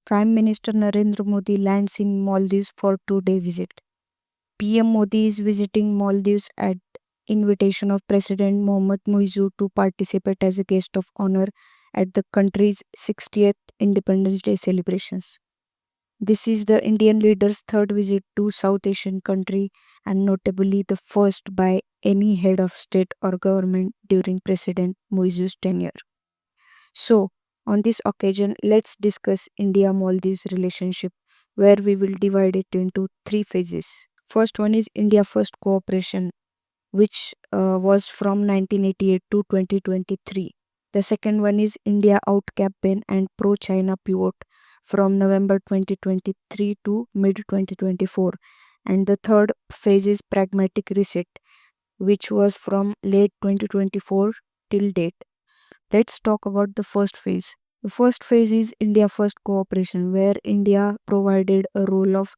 Prime Minister Narendra Modi lands in Maldives for 2-day visit. PM Modi is visiting Maldives at invitation of President Mohammad Muizzu to participate as a guest of honor at the country's 60th Independence Day celebrations. This is the Indian leader's third visit to South Asian country and notably the first by any head of state or government during President Muizzu's tenure. So, on this occasion, let's discuss India Maldives relationship, where we will divide it into three phases. First one is India First Cooperation, which was from 1988 to 2023. The second one is India Out campaign and Pro China pivot from November 2023 to mid 2024. And the third phase is Pragmatic Reset, which was from late 2024 till date. Let's talk about the first phase. The first phase is India First Cooperation, where India provided a role of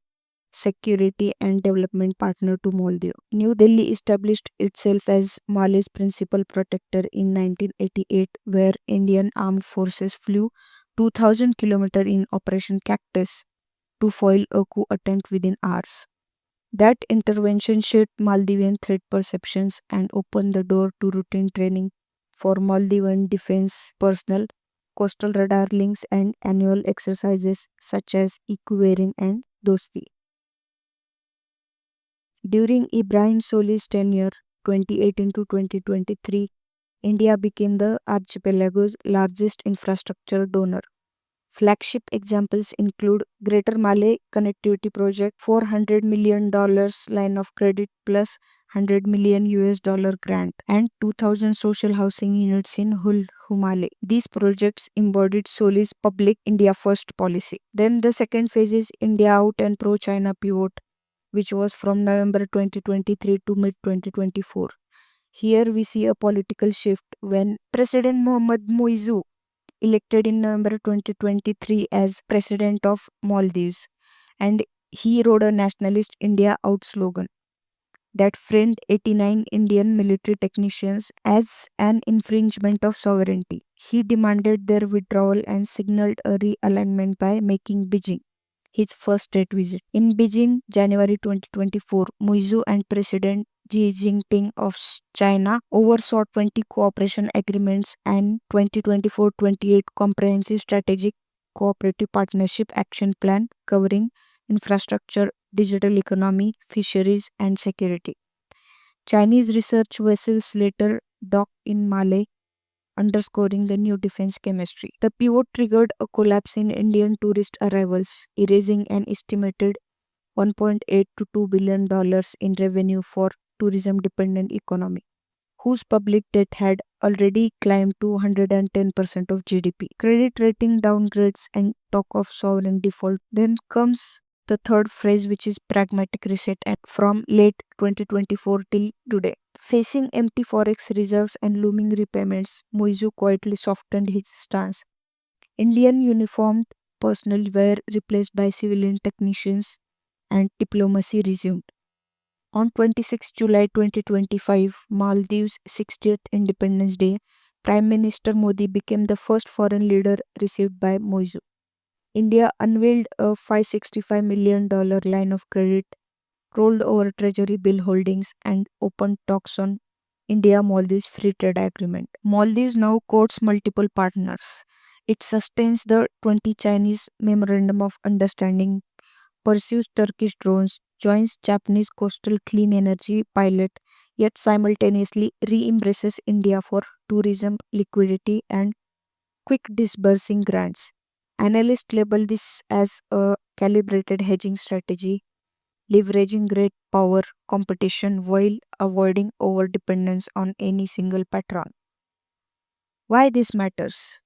security and development partner to Maldives. New Delhi established itself as Mali's principal protector in 1988, where Indian armed forces flew 2000 km in Operation Cactus to foil a coup attempt within hours. That intervention shaped Maldivian threat perceptions and opened the door to routine training for Maldivian defense personnel, coastal radar links, and annual exercises such as Equivaring and Dosti. During Ibrahim Soli's tenure, 2018 to 2023, India became the archipelago's largest infrastructure donor. Flagship examples include Greater Malay Connectivity Project, $400 million line of credit plus 100 million US dollar grant, and 2000 social housing units in Hul Humale. These projects embodied Soli's public India First policy. Then the second phase is India Out and Pro China pivot, which was from November 2023 to mid 2024. Here we see a political shift when President Mohammad Muizzu, elected in November 2023 as President of Maldives, and he wrote a nationalist India Out slogan that framed 89 Indian military technicians as an infringement of sovereignty. He demanded their withdrawal and signaled a realignment by making Beijing his first state visit. In Beijing, January 2024, Muizzu and President Xi Jinping of China oversaw 20 cooperation agreements and 2024-28 Comprehensive Strategic Cooperative Partnership Action Plan covering infrastructure, digital economy, fisheries, and security. Chinese research vessels later docked in Malay, underscoring the new defense chemistry. The pivot triggered a collapse in Indian tourist arrivals, erasing an estimated 1.8 to $2 billion in revenue for tourism dependent economy, whose public debt had already climbed to 110% of GDP. Credit rating downgrades and talk of sovereign default. Then comes the third phase, which is pragmatic reset and from late 2024 till today. Facing empty forex reserves and looming repayments, Muizzu quietly softened his stance. Indian uniformed personnel were replaced by civilian technicians and diplomacy resumed. On 26 July 2025, Maldives' 60th Independence Day, Prime Minister Modi became the first foreign leader received by Muizzu. India unveiled a $565 million line of credit, rolled over treasury bill holdings, and opened talks on India Maldives Free Trade Agreement. Maldives now quotes multiple partners. It sustains the 20 Chinese Memorandum of Understanding, pursues Turkish drones, joins Japanese coastal clean energy pilot, yet simultaneously re embraces India for tourism, liquidity, and quick disbursing grants. Analysts label this as a calibrated hedging strategy, leveraging great power competition while avoiding over dependence on any single patron. Why this matters?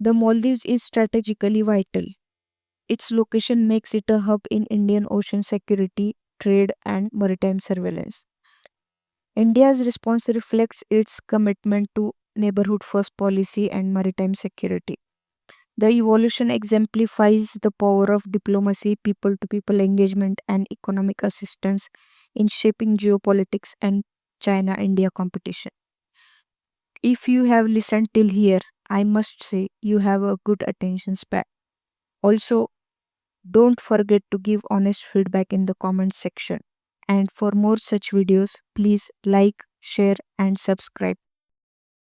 The Maldives is strategically vital. Its location makes it a hub in Indian Ocean security, trade, and maritime surveillance. India's response reflects its commitment to neighborhood first policy and maritime security. The evolution exemplifies the power of diplomacy, people to people engagement, and economic assistance in shaping geopolitics and China India competition. If you have listened till here, I must say you have a good attention span. Also, don't forget to give honest feedback in the comment section. And for more such videos, please like, share, and subscribe.